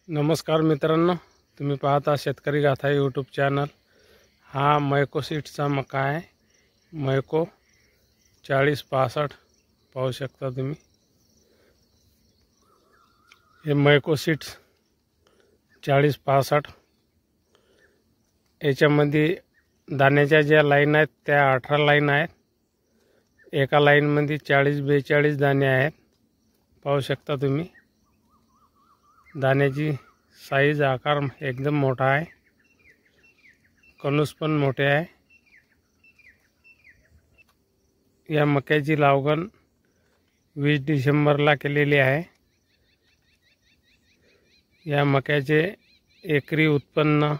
नमस्कार मित्रांनो, तुम्ही पाहता शेतकरी गाथा यूट्यूब चॅनल। हा मैको सीड्सचा मका आहे। मैको 4065 पाहू शकता तुम्ही। हे मैको सीड्स 4065 याच्यामध्ये दाण्याच्या ज्या लाईन आहेत त्या 18 लाईन आहेत। एका लाईनमध्ये 40-42 दाणे आहेत, पाहू शकता तुम्ही। दाण्याची साईज आकार एकदम मोठा आहे, कणूस पण मोठे आहे। या मक्याची लागवड 20 डिसेंबरला केलेली आहे। या मक्याचे एकरी उत्पन्न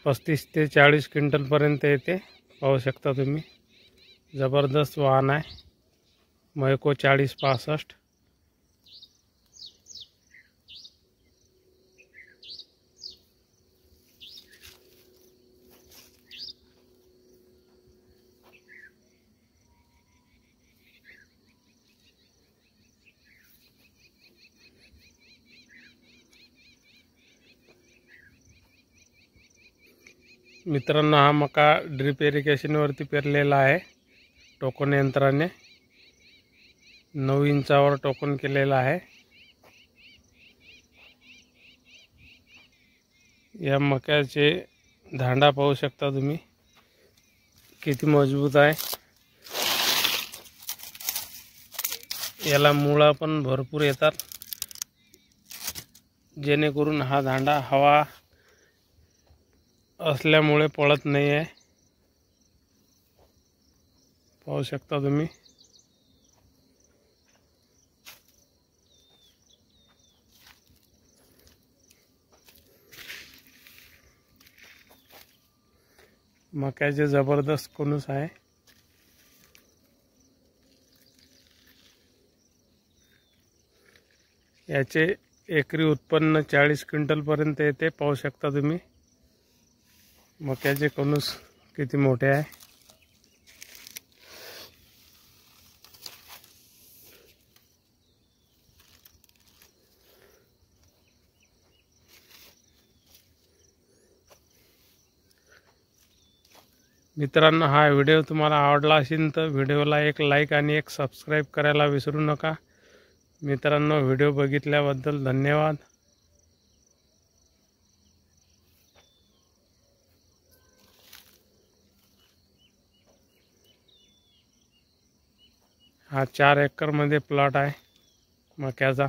35 ते 40 क्विंटल पर्यंत येते, पाहू शकता तुम्ही। जबरदस्त वाहन आहे मैको 4065। मित्रांनो, हा मका ड्रिप इरिगेशनवरती पेरलेला आहे, टोकन यंत्राने। 9 इंचावर टोकन केलेला आहे। या मक्याचे धांडा पाहू शकता तुम्ही, किती मजबूत आहे। याला मुळा पण भरपूर येतात, जेणेकरून हा धांडा हवा असल्यामुळे पळत नाही आहे, पाहू शकता तुम्ही। मक्याचे जबरदस्त कणूस आहे। याचे एकरी उत्पन्न 40 क्विंटल पर्यंत येते, पाहू शकता तुम्ही। मक्याचे कणूस किती मोठे आहे। मित्रांनो, हा व्हिडिओ तुम्हाला आवडला असेल तर व्हिडिओला एक लाईक आणि एक सबस्क्राईब करायला विसरू नका। मित्रांनो, व्हिडिओ बघितल्याबद्दल धन्यवाद। हा 4 एकरमध्ये प्लॉट आहे मक्याचा।